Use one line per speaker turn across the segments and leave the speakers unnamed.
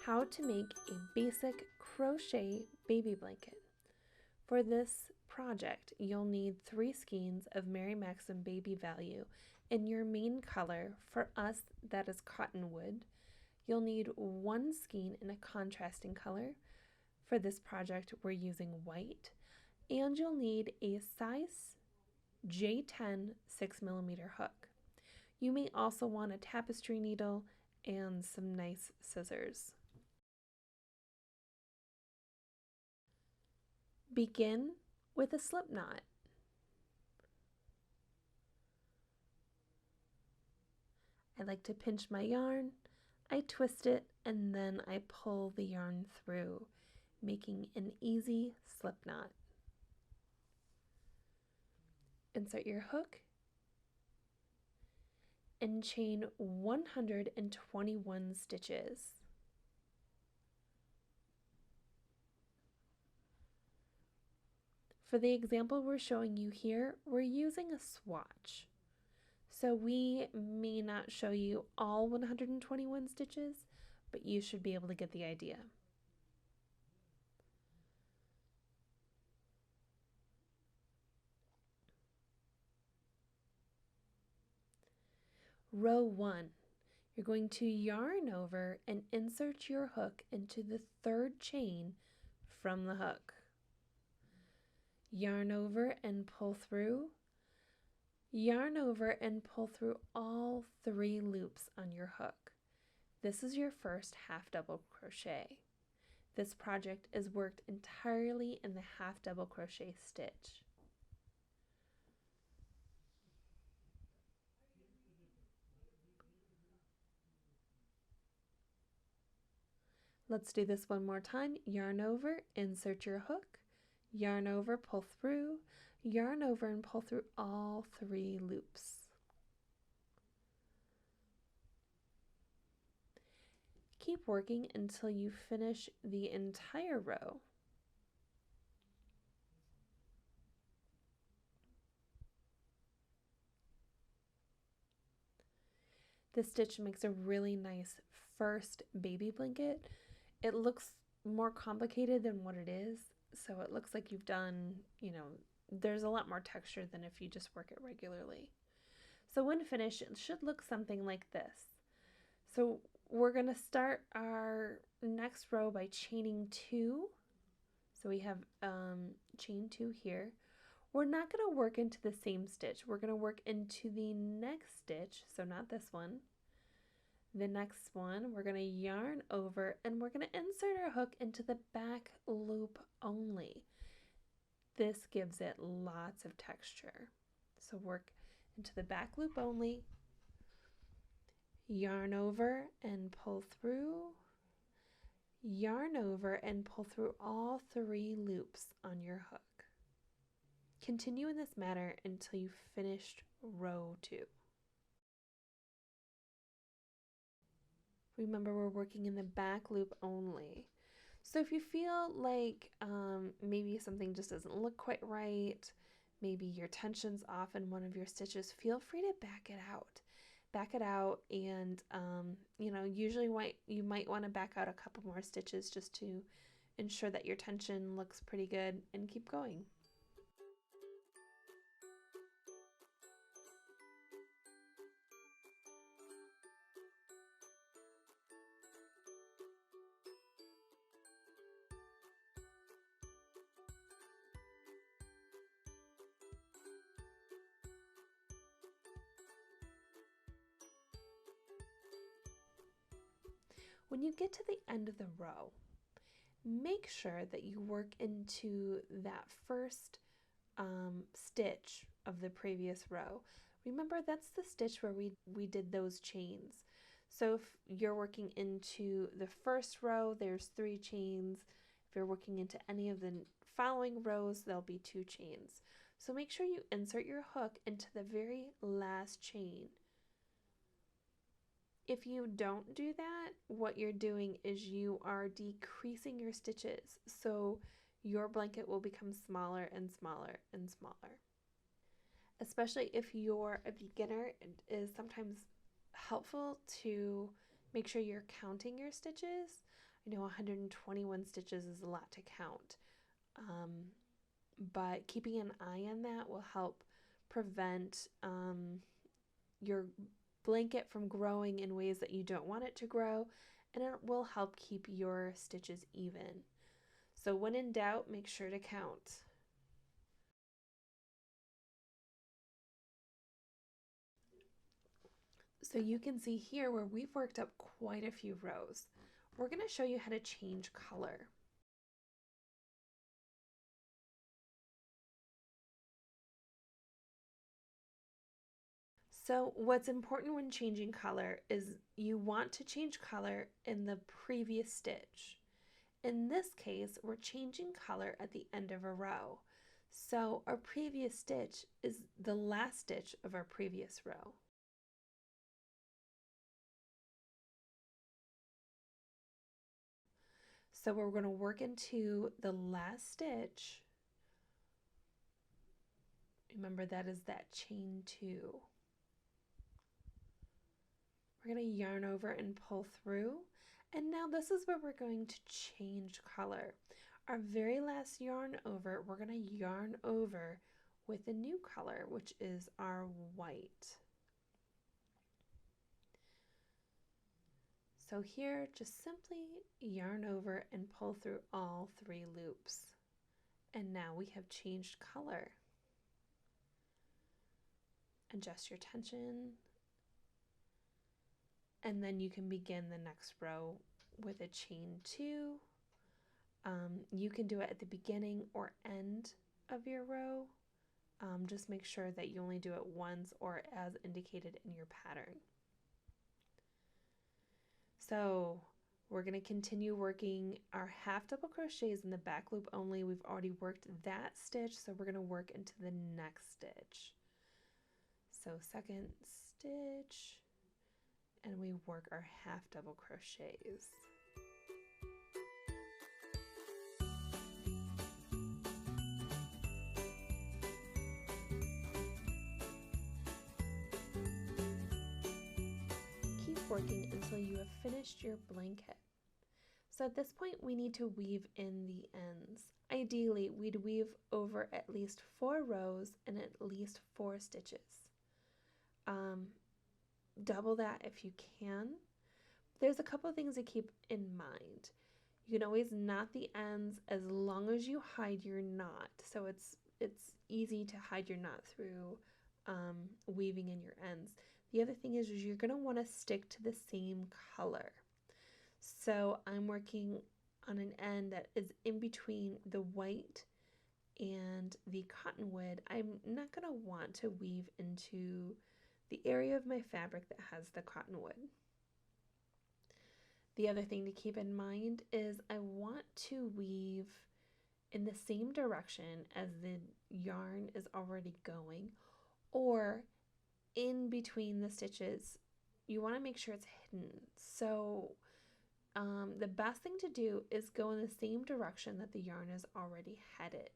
How to make a basic crochet baby blanket. For this project, you'll need 3 skeins of Mary Maxim baby value in your main color. For us, that is Cottonwood. You'll need 1 skein in a contrasting color. For this project, we're using white. And you'll need a size J10 6mm hook. You may also want a tapestry needle and some nice scissors. Begin with a slip knot. I like to pinch my yarn, I twist it, and then I pull the yarn through, making an easy slip knot. Insert your hook and chain 121 stitches. For the example we're showing you here, we're using a swatch. So we may not show you all 121 stitches, but you should be able to get the idea. Row 1, you're going to yarn over and insert your hook into the 3rd chain from the hook. Yarn over and pull through. Yarn over and pull through all 3 loops on your hook. This is your first half double crochet. This project is worked entirely in the half double crochet stitch. Let's do this one more time. Yarn over, insert your hook, yarn over, pull through, yarn over and pull through all 3 loops. Keep working until you finish the entire row. This stitch makes a really nice first baby blanket. It looks more complicated than what it is, so it looks like you've done, there's a lot more texture than if you just work it regularly. So when finished, it should look something like this. So we're going to start our next row by chaining 2. So we have chain 2 here. We're not going to work into the same stitch. We're going to work into the next stitch, so not this one. The next one, we're going to yarn over and we're going to insert our hook into the back loop only. This gives it lots of texture. So work into the back loop only, yarn over and pull through, yarn over and pull through all 3 loops on your hook. Continue in this manner until you've finished row 2. Remember, we're working in the back loop only. So if you feel like maybe something just doesn't look quite right, maybe your tension's off in one of your stitches, feel free to back it out. Back it out and, usually you might want to back out a couple more stitches just to ensure that your tension looks pretty good, and keep going. When you get to the end of the row, make sure that you work into that first stitch of the previous row. Remember, that's the stitch where we did those chains. So if you're working into the first row, there's 3 chains. If you're working into any of the following rows, there'll be 2 chains. So make sure you insert your hook into the very last chain. If you don't do that, what you're doing is you are decreasing your stitches, so your blanket will become smaller and smaller and smaller. Especially if you're a beginner, it is sometimes helpful to make sure you're counting your stitches. I know 121 stitches is a lot to count, but keeping an eye on that will help prevent your blanket from growing in ways that you don't want it to grow, and it will help keep your stitches even. So when in doubt, make sure to count. So you can see here where we've worked up quite a few rows. We're going to show you how to change color. So what's important when changing color is you want to change color in the previous stitch. In this case, we're changing color at the end of a row. So our previous stitch is the last stitch of our previous row. So we're going to work into the last stitch. Remember, that is that chain 2. We're going to yarn over and pull through. And now this is where we're going to change color. Our very last yarn over, we're going to yarn over with a new color, which is our white. So here, just simply yarn over and pull through all 3 loops. And now we have changed color. Adjust your tension. And then you can begin the next row with a chain 2. You can do it at the beginning or end of your row. Just make sure that you only do it once or as indicated in your pattern. So we're going to continue working our half double crochets in the back loop only. We've already worked that stitch, so we're going to work into the next stitch. So second stitch, and we work our half double crochets. Keep working until you have finished your blanket. So at this point we need to weave in the ends. Ideally we'd weave over at least 4 rows and at least 4 stitches. Double that if you can. There's a couple of things to keep in mind. You can always knot the ends as long as you hide your knot. So it's easy to hide your knot through weaving in your ends. The other thing is you're going to want to stick to the same color. So I'm working on an end that is in between the white and the cottonwood. I'm not going to want to weave into the area of my fabric that has the cottonwood. The other thing to keep in mind is I want to weave in the same direction as the yarn is already going, or in between the stitches. You want to make sure it's hidden. So the best thing to do is go in the same direction that the yarn is already headed.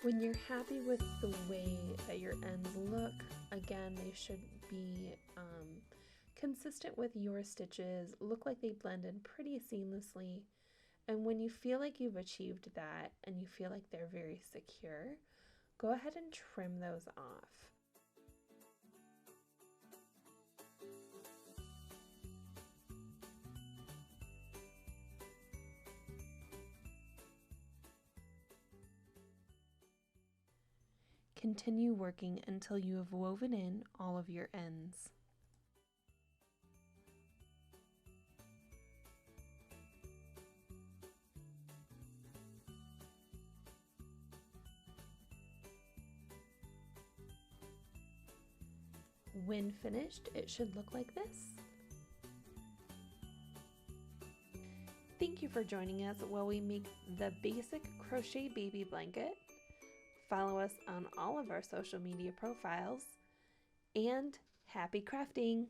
When you're happy with the way that your ends look, again, they should be consistent with your stitches, look like they blend in pretty seamlessly. And when you feel like you've achieved that and you feel like they're very secure, go ahead and trim those off. Continue working until you have woven in all of your ends. When finished, it should look like this. Thank you for joining us while we make the basic crochet baby blanket. Follow us on all of our social media profiles, and happy crafting!